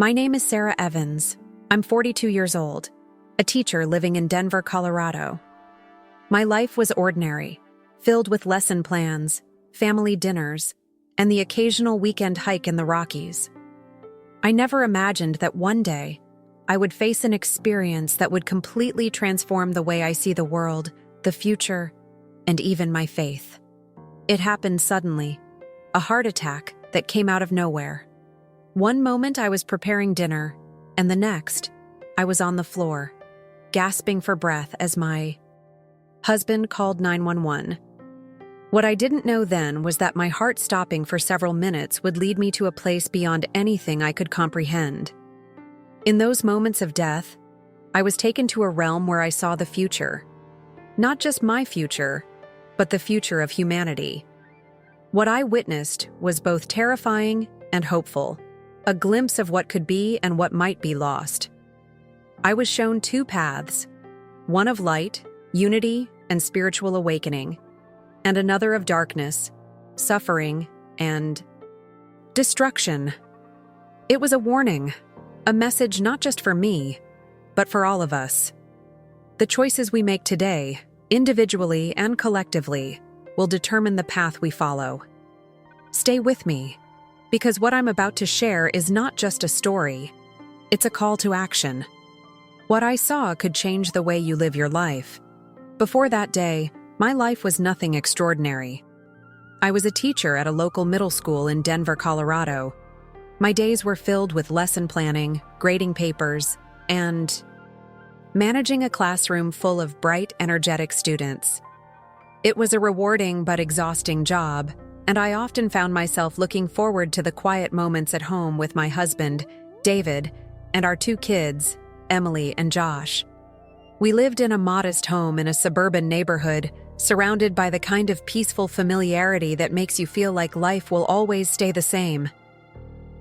My name is Sarah Evans. I'm 42 years old, a teacher living in Denver, Colorado. My life was ordinary, filled with lesson plans, family dinners, and the occasional weekend hike in the Rockies. I never imagined that one day I would face an experience that would completely transform the way I see the world, the future, and even my faith. It happened suddenly, a heart attack that came out of nowhere. One moment I was preparing dinner, and the next, I was on the floor, gasping for breath as my husband called 911. What I didn't know then was that my heart stopping for several minutes would lead me to a place beyond anything I could comprehend. In those moments of death, I was taken to a realm where I saw the future. Not just my future, but the future of humanity. What I witnessed was both terrifying and hopeful, a glimpse of what could be and what might be lost. I was shown two paths, one of light, unity, and spiritual awakening, and another of darkness, suffering, and destruction. It was a warning, a message not just for me, but for all of us. The choices we make today, individually and collectively, will determine the path we follow. Stay with me, because what I'm about to share is not just a story, it's a call to action. What I saw could change the way you live your life. Before that day, my life was nothing extraordinary. I was a teacher at a local middle school in Denver, Colorado. My days were filled with lesson planning, grading papers, and managing a classroom full of bright, energetic students. It was a rewarding but exhausting job, and I often found myself looking forward to the quiet moments at home with my husband, David, and our two kids, Emily and Josh. We lived in a modest home in a suburban neighborhood, surrounded by the kind of peaceful familiarity that makes you feel like life will always stay the same.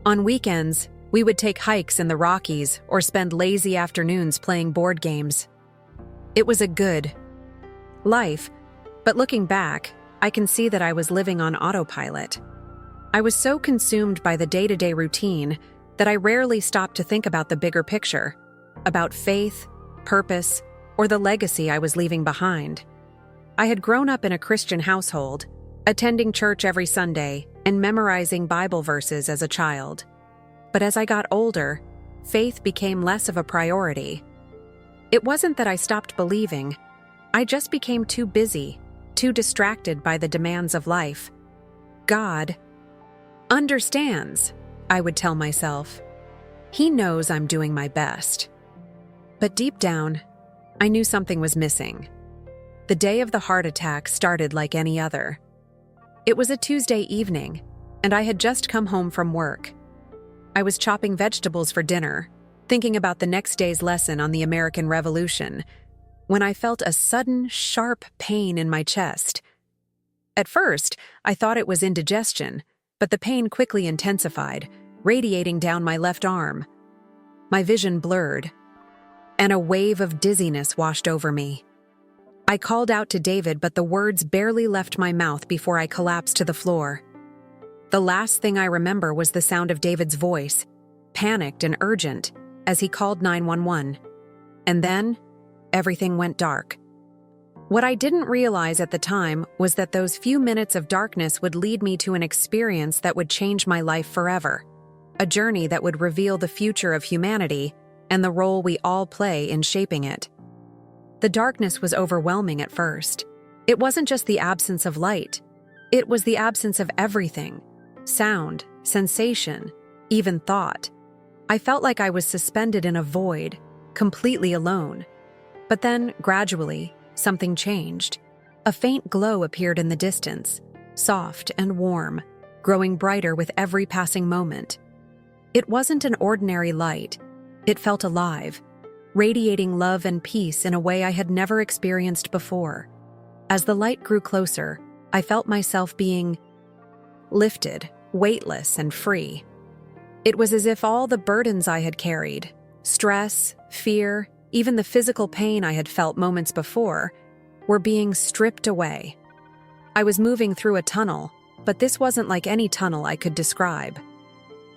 On weekends, we would take hikes in the Rockies or spend lazy afternoons playing board games. It was a good life, but looking back, I can see that I was living on autopilot. I was so consumed by the day-to-day routine that I rarely stopped to think about the bigger picture, about faith, purpose, or the legacy I was leaving behind. I had grown up in a Christian household, attending church every Sunday and memorizing Bible verses as a child. But as I got older, faith became less of a priority. It wasn't that I stopped believing. I just became too busy, too distracted by the demands of life. God understands, I would tell myself. He knows I'm doing my best. But deep down, I knew something was missing. The day of the heart attack started like any other. It was a Tuesday evening, and I had just come home from work. I was chopping vegetables for dinner, thinking about the next day's lesson on the American Revolution, when I felt a sudden, sharp pain in my chest. At first, I thought it was indigestion, but the pain quickly intensified, radiating down my left arm. My vision blurred, and a wave of dizziness washed over me. I called out to David, but the words barely left my mouth before I collapsed to the floor. The last thing I remember was the sound of David's voice, panicked and urgent, as he called 911. And then, everything went dark. What I didn't realize at the time was that those few minutes of darkness would lead me to an experience that would change my life forever, a journey that would reveal the future of humanity and the role we all play in shaping it. The darkness was overwhelming at first. It wasn't just the absence of light. It was the absence of everything: sound, sensation, even thought. I felt like I was suspended in a void, completely alone. But then, gradually, something changed. A faint glow appeared in the distance, soft and warm, growing brighter with every passing moment. It wasn't an ordinary light. It felt alive, radiating love and peace in a way I had never experienced before. As the light grew closer, I felt myself being lifted, weightless, and free. It was as if all the burdens I had carried, stress, fear, even the physical pain I had felt moments before, were being stripped away. I was moving through a tunnel, but this wasn't like any tunnel I could describe.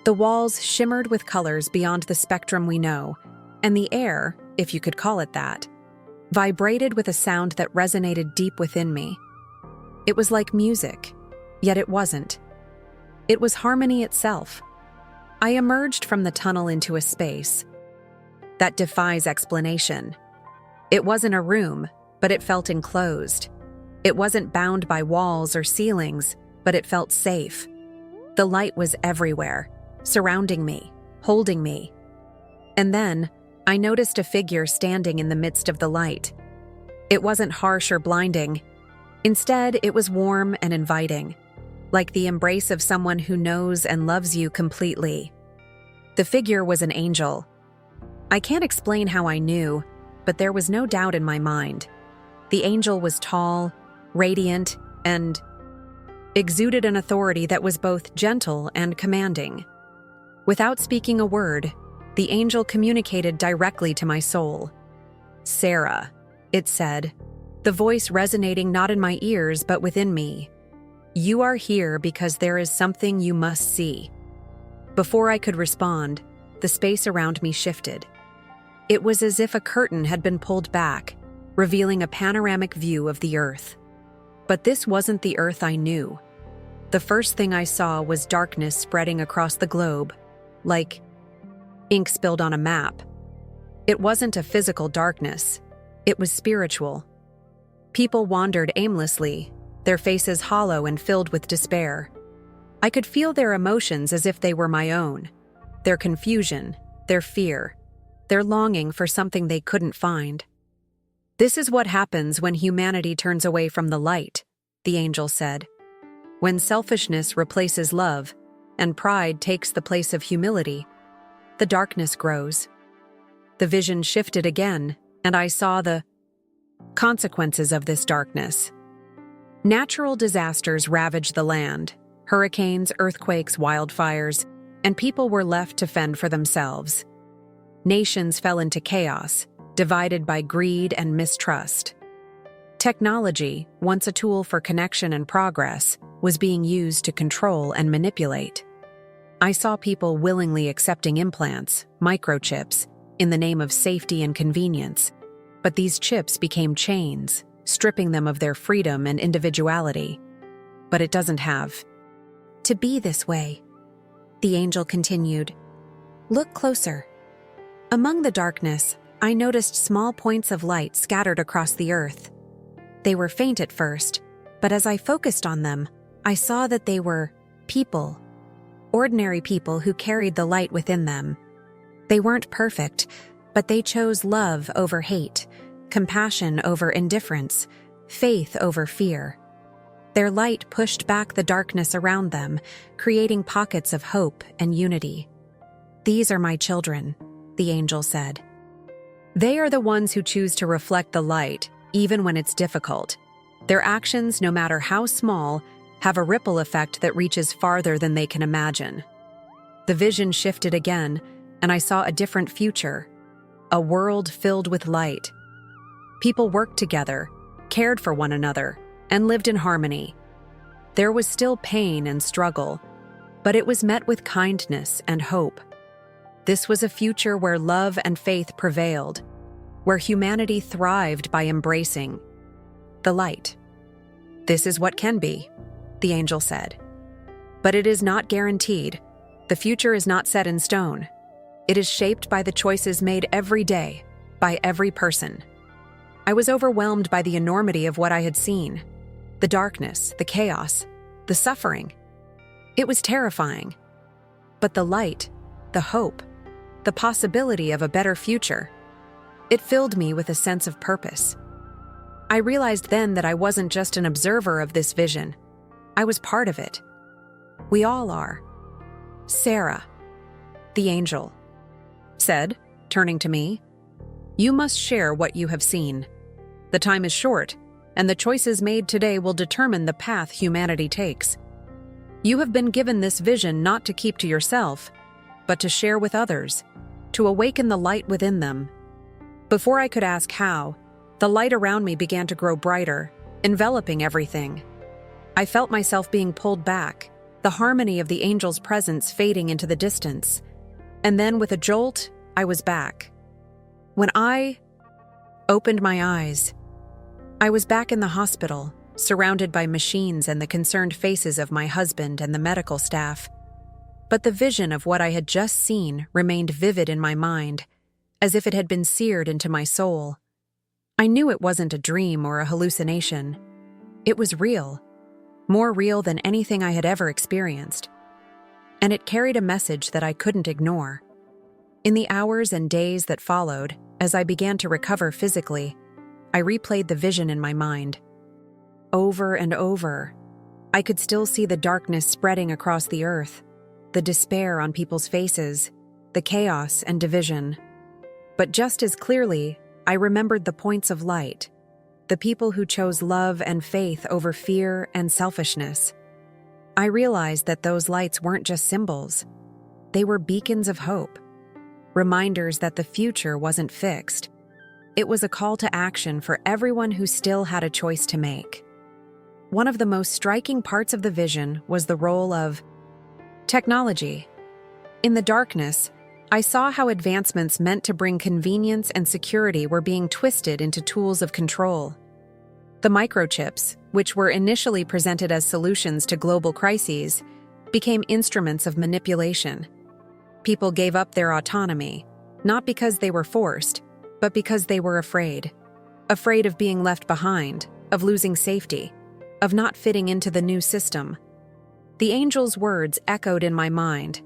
The walls shimmered with colors beyond the spectrum we know, and the air, if you could call it that, vibrated with a sound that resonated deep within me. It was like music, yet it wasn't. It was harmony itself. I emerged from the tunnel into a space that defies explanation. It wasn't a room, but it felt enclosed. It wasn't bound by walls or ceilings, but it felt safe. The light was everywhere, surrounding me, holding me. And then, I noticed a figure standing in the midst of the light. It wasn't harsh or blinding. Instead, it was warm and inviting, like the embrace of someone who knows and loves you completely. The figure was an angel. I can't explain how I knew, but there was no doubt in my mind. The angel was tall, radiant, and exuded an authority that was both gentle and commanding. Without speaking a word, the angel communicated directly to my soul. "Sarah," it said, the voice resonating not in my ears but within me. "You are here because there is something you must see." Before I could respond, the space around me shifted. It was as if a curtain had been pulled back, revealing a panoramic view of the earth. But this wasn't the earth I knew. The first thing I saw was darkness spreading across the globe, like ink spilled on a map. It wasn't a physical darkness. It was spiritual. People wandered aimlessly, their faces hollow and filled with despair. I could feel their emotions as if they were my own. Their confusion, their fear, their longing for something they couldn't find. "This is what happens when humanity turns away from the light," the angel said. "When selfishness replaces love, and pride takes the place of humility, the darkness grows." The vision shifted again, and I saw the consequences of this darkness. Natural disasters ravaged the land: hurricanes, earthquakes, wildfires, and people were left to fend for themselves. Nations fell into chaos, divided by greed and mistrust. Technology, once a tool for connection and progress, was being used to control and manipulate. I saw people willingly accepting implants, microchips, in the name of safety and convenience, but these chips became chains, stripping them of their freedom and individuality. But it doesn't have to be this way, the angel continued. "Look closer." Among the darkness, I noticed small points of light scattered across the earth. They were faint at first, but as I focused on them, I saw that they were people, ordinary people who carried the light within them. They weren't perfect, but they chose love over hate, compassion over indifference, faith over fear. Their light pushed back the darkness around them, creating pockets of hope and unity. "These are my children," the angel said. "They are the ones who choose to reflect the light, even when it's difficult. Their actions, no matter how small, have a ripple effect that reaches farther than they can imagine." The vision shifted again, and I saw a different future, a world filled with light. People worked together, cared for one another, and lived in harmony. There was still pain and struggle, but it was met with kindness and hope. This was a future where love and faith prevailed, where humanity thrived by embracing the light. "This is what can be," the angel said. "But it is not guaranteed. The future is not set in stone. It is shaped by the choices made every day, by every person." I was overwhelmed by the enormity of what I had seen. The darkness, the chaos, the suffering. It was terrifying. But the light, the hope, the possibility of a better future, it filled me with a sense of purpose. I realized then that I wasn't just an observer of this vision. I was part of it. We all are. "Sarah," the angel said, turning to me, "you must share what you have seen. The time is short, and the choices made today will determine the path humanity takes. You have been given this vision not to keep to yourself, but to share with others, to awaken the light within them." Before I could ask how, the light around me began to grow brighter, enveloping everything. I felt myself being pulled back, the harmony of the angel's presence fading into the distance. And then, with a jolt, I was back. When I opened my eyes, I was back in the hospital, surrounded by machines and the concerned faces of my husband and the medical staff. But the vision of what I had just seen remained vivid in my mind, as if it had been seared into my soul. I knew it wasn't a dream or a hallucination. It was real, more real than anything I had ever experienced. And it carried a message that I couldn't ignore. In the hours and days that followed, as I began to recover physically, I replayed the vision in my mind. Over and over, I could still see the darkness spreading across the earth, the despair on people's faces, the chaos and division. But just as clearly, I remembered the points of light, the people who chose love and faith over fear and selfishness. I realized that those lights weren't just symbols. They were beacons of hope, reminders that the future wasn't fixed. It was a call to action for everyone who still had a choice to make. One of the most striking parts of the vision was the role of technology. In the darkness, I saw how advancements meant to bring convenience and security were being twisted into tools of control. The microchips, which were initially presented as solutions to global crises, became instruments of manipulation. People gave up their autonomy, not because they were forced, but because they were afraid. Afraid of being left behind, of losing safety, of not fitting into the new system. The angel's words echoed in my mind.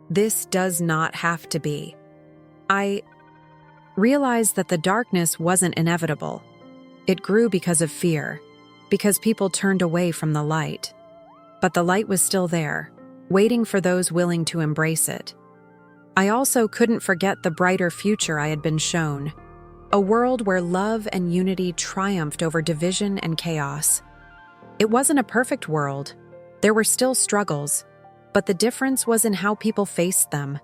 This does not have to be. I realized that the darkness wasn't inevitable. It grew because of fear, because people turned away from the light. But the light was still there, waiting for those willing to embrace it. I also couldn't forget the brighter future I had been shown, a world where love and unity triumphed over division and chaos. It wasn't a perfect world. There were still struggles, but the difference was in how people faced them.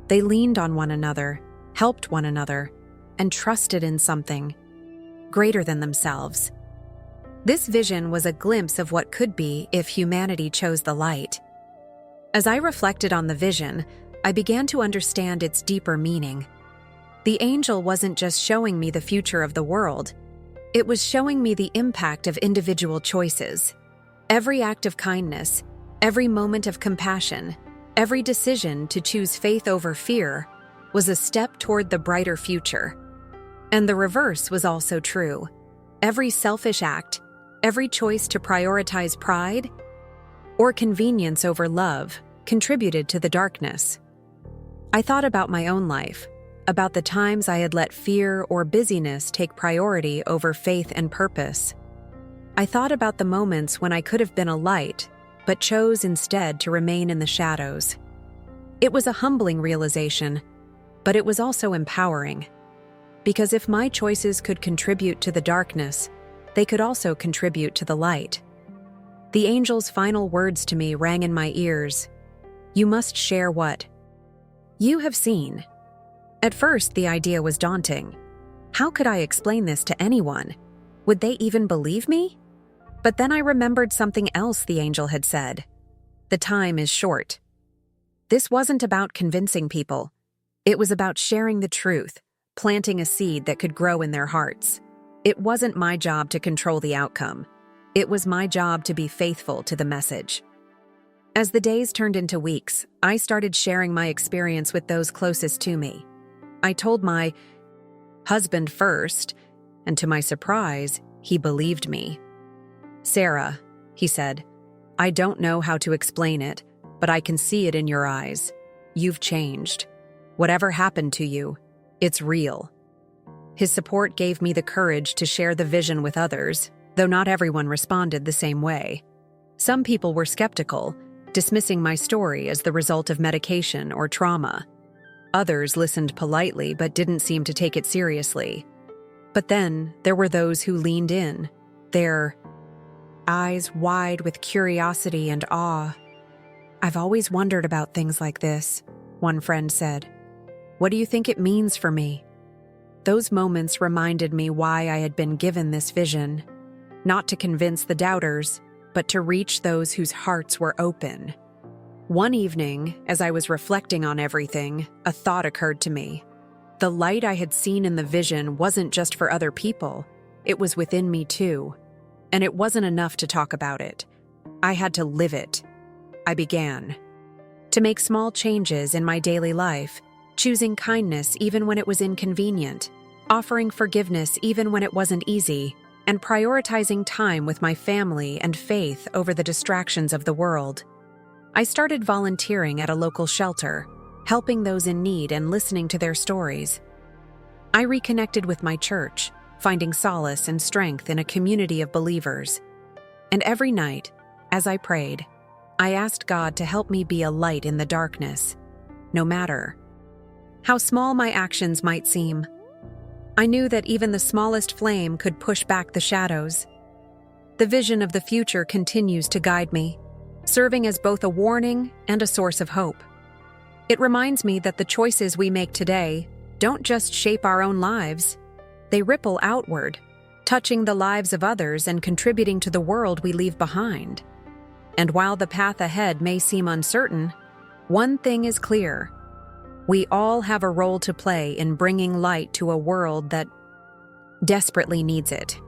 They leaned on one another, helped one another, and trusted in something greater than themselves. This vision was a glimpse of what could be if humanity chose the light. As I reflected on the vision, I began to understand its deeper meaning. The angel wasn't just showing me the future of the world. It was showing me the impact of individual choices. Every act of kindness, every moment of compassion, every decision to choose faith over fear was a step toward the brighter future. And the reverse was also true. Every selfish act, every choice to prioritize pride or convenience over love contributed to the darkness. I thought about my own life, about the times I had let fear or busyness take priority over faith and purpose. I thought about the moments when I could have been a light, but chose instead to remain in the shadows. It was a humbling realization, but it was also empowering. Because if my choices could contribute to the darkness, they could also contribute to the light. The angel's final words to me rang in my ears. You must share what you have seen. At first, the idea was daunting. How could I explain this to anyone? Would they even believe me? But then I remembered something else the angel had said. The time is short. This wasn't about convincing people. It was about sharing the truth, planting a seed that could grow in their hearts. It wasn't my job to control the outcome. It was my job to be faithful to the message. As the days turned into weeks, I started sharing my experience with those closest to me. I told my husband first, and to my surprise, he believed me. Sarah, he said, I don't know how to explain it, but I can see it in your eyes. You've changed. Whatever happened to you, it's real. His support gave me the courage to share the vision with others, though not everyone responded the same way. Some people were skeptical, dismissing my story as the result of medication or trauma. Others listened politely but didn't seem to take it seriously. But then there were those who leaned in, their eyes wide with curiosity and awe. I've always wondered about things like this, one friend said. What do you think it means for me? Those moments reminded me why I had been given this vision, not to convince the doubters, but to reach those whose hearts were open. One evening, as I was reflecting on everything, a thought occurred to me. The light I had seen in the vision wasn't just for other people, it was within me too. And it wasn't enough to talk about it. I had to live it. I began to make small changes in my daily life, choosing kindness even when it was inconvenient, offering forgiveness even when it wasn't easy, and prioritizing time with my family and faith over the distractions of the world. I started volunteering at a local shelter, helping those in need and listening to their stories. I reconnected with my church, finding solace and strength in a community of believers. And every night, as I prayed, I asked God to help me be a light in the darkness, no matter how small my actions might seem. I knew that even the smallest flame could push back the shadows. The vision of the future continues to guide me, serving as both a warning and a source of hope. It reminds me that the choices we make today don't just shape our own lives, they ripple outward, touching the lives of others and contributing to the world we leave behind. And while the path ahead may seem uncertain, one thing is clear. We all have a role to play in bringing light to a world that desperately needs it.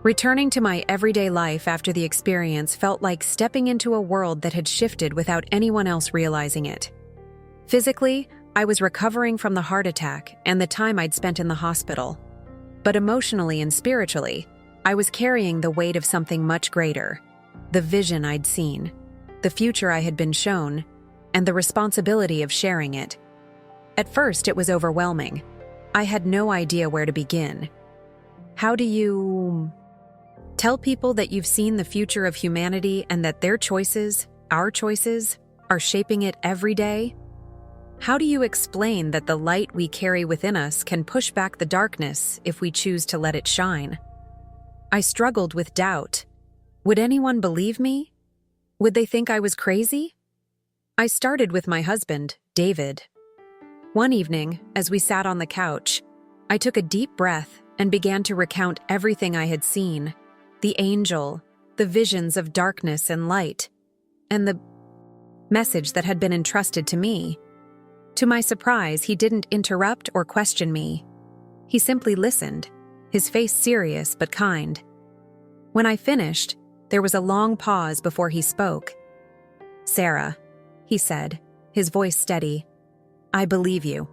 Returning to my everyday life after the experience felt like stepping into a world that had shifted without anyone else realizing it. Physically, I was recovering from the heart attack and the time I'd spent in the hospital. But emotionally and spiritually, I was carrying the weight of something much greater. The vision I'd seen, the future I had been shown, and the responsibility of sharing it. At first, it was overwhelming. I had no idea where to begin. How do you tell people that you've seen the future of humanity and that their choices, our choices, are shaping it every day? How do you explain that the light we carry within us can push back the darkness if we choose to let it shine? I struggled with doubt. Would anyone believe me? Would they think I was crazy? I started with my husband, David. One evening, as we sat on the couch, I took a deep breath and began to recount everything I had seen, the angel, the visions of darkness and light, and the message that had been entrusted to me. To my surprise, he didn't interrupt or question me. He simply listened, his face serious but kind. When I finished, there was a long pause before he spoke. "Sarah," he said, his voice steady, "I believe you.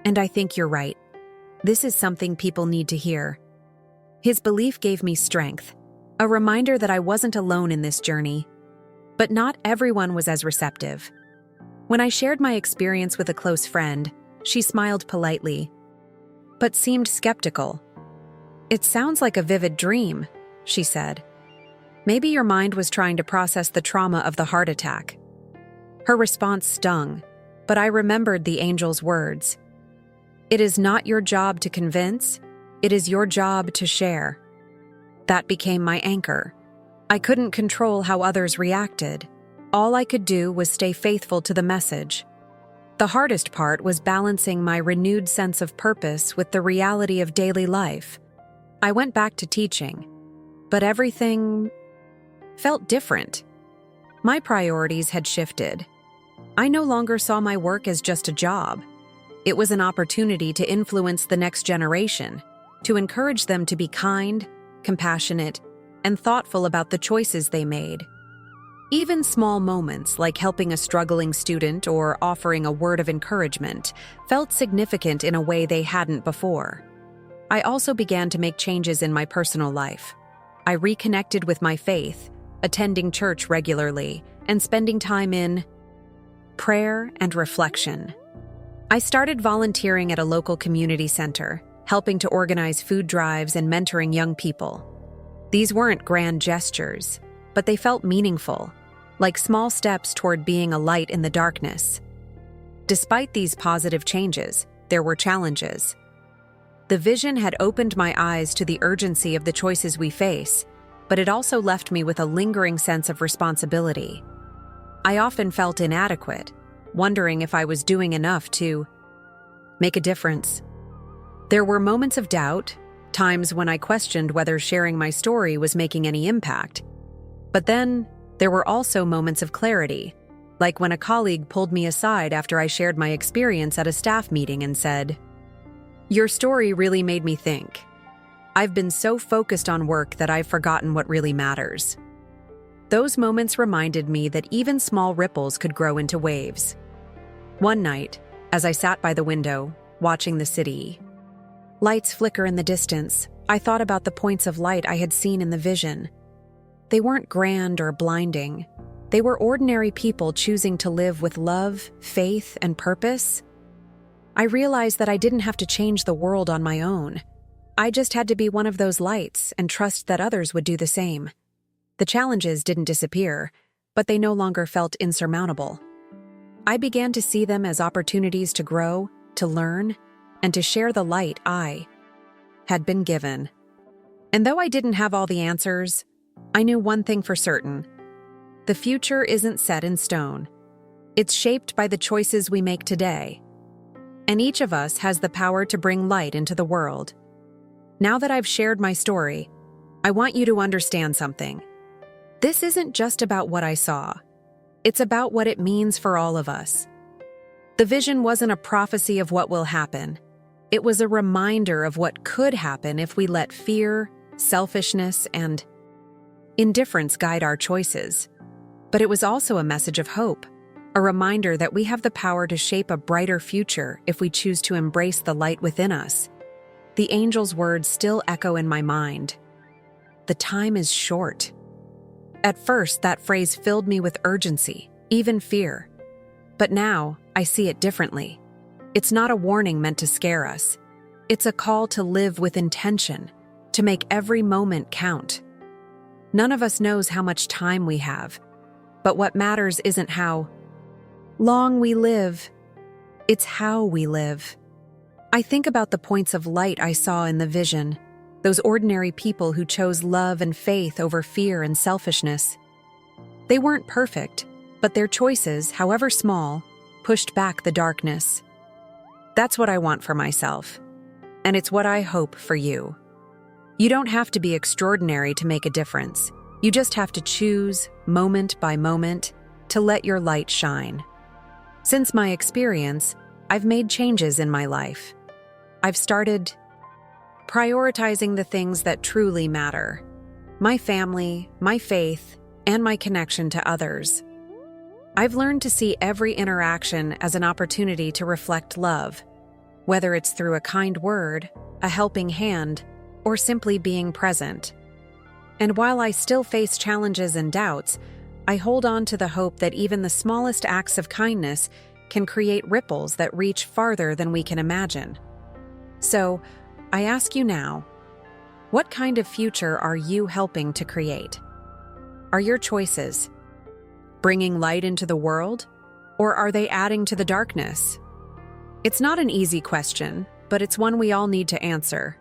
And I think you're right. This is something people need to hear." His belief gave me strength, a reminder that I wasn't alone in this journey. But not everyone was as receptive. When I shared my experience with a close friend, she smiled politely, but seemed skeptical. "It sounds like a vivid dream," she said. "Maybe your mind was trying to process the trauma of the heart attack." Her response stung, but I remembered the angel's words. "It is not your job to convince, it is your job to share." That became my anchor. I couldn't control how others reacted. All I could do was stay faithful to the message. The hardest part was balancing my renewed sense of purpose with the reality of daily life. I went back to teaching, but everything felt different. My priorities had shifted. I no longer saw my work as just a job. It was an opportunity to influence the next generation, to encourage them to be kind, compassionate, and thoughtful about the choices they made. Even small moments like helping a struggling student or offering a word of encouragement felt significant in a way they hadn't before. I also began to make changes in my personal life. I reconnected with my faith, attending church regularly, and spending time in prayer and reflection. I started volunteering at a local community center, helping to organize food drives and mentoring young people. These weren't grand gestures, but they felt meaningful, like small steps toward being a light in the darkness. Despite these positive changes, there were challenges. The vision had opened my eyes to the urgency of the choices we face, but it also left me with a lingering sense of responsibility. I often felt inadequate, wondering if I was doing enough to make a difference. There were moments of doubt, times when I questioned whether sharing my story was making any impact. But then, there were also moments of clarity, like when a colleague pulled me aside after I shared my experience at a staff meeting and said, "Your story really made me think. I've been so focused on work that I've forgotten what really matters." Those moments reminded me that even small ripples could grow into waves. One night, as I sat by the window, watching the city, lights flicker in the distance, I thought about the points of light I had seen in the vision. They weren't grand or blinding. They were ordinary people choosing to live with love, faith, and purpose. I realized that I didn't have to change the world on my own. I just had to be one of those lights and trust that others would do the same. The challenges didn't disappear, but they no longer felt insurmountable. I began to see them as opportunities to grow, to learn, and to share the light I had been given. And though I didn't have all the answers, I knew one thing for certain. The future isn't set in stone. It's shaped by the choices we make today. And each of us has the power to bring light into the world. Now that I've shared my story, I want you to understand something. This isn't just about what I saw. It's about what it means for all of us. The vision wasn't a prophecy of what will happen. It was a reminder of what could happen if we let fear, selfishness, and indifference guide our choices. But it was also a message of hope, a reminder that we have the power to shape a brighter future if we choose to embrace the light within us. The angel's words still echo in my mind. The time is short. At first, that phrase filled me with urgency, even fear. But now, I see it differently. It's not a warning meant to scare us. It's a call to live with intention, to make every moment count. None of us knows how much time we have, but what matters isn't how long we live, it's how we live. I think about the points of light I saw in the vision, those ordinary people who chose love and faith over fear and selfishness. They weren't perfect, but their choices, however small, pushed back the darkness. That's what I want for myself, and it's what I hope for you. You don't have to be extraordinary to make a difference. You just have to choose, moment by moment, to let your light shine. Since my experience, I've made changes in my life. I've started prioritizing the things that truly matter: my family, my faith, and my connection to others. I've learned to see every interaction as an opportunity to reflect love, whether it's through a kind word, a helping hand, or simply being present. And while I still face challenges and doubts, I hold on to the hope that even the smallest acts of kindness can create ripples that reach farther than we can imagine. So, I ask you now, what kind of future are you helping to create? Are your choices bringing light into the world, or are they adding to the darkness? It's not an easy question, but it's one we all need to answer.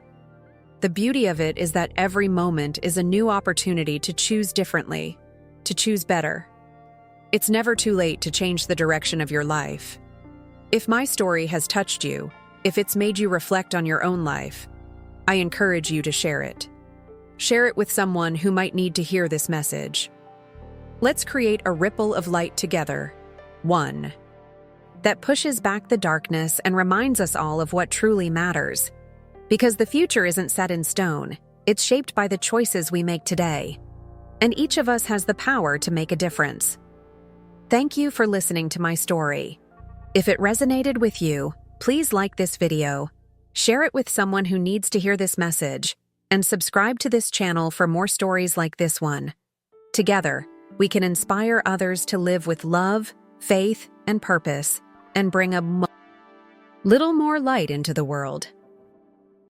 The beauty of it is that every moment is a new opportunity to choose differently, to choose better. It's never too late to change the direction of your life. If my story has touched you, if it's made you reflect on your own life, I encourage you to share it. Share it with someone who might need to hear this message. Let's create a ripple of light together. One that pushes back the darkness and reminds us all of what truly matters. Because the future isn't set in stone, it's shaped by the choices we make today. And each of us has the power to make a difference. Thank you for listening to my story. If it resonated with you, please like this video, share it with someone who needs to hear this message, and subscribe to this channel for more stories like this one. Together, we can inspire others to live with love, faith, and purpose, and bring a little more light into the world.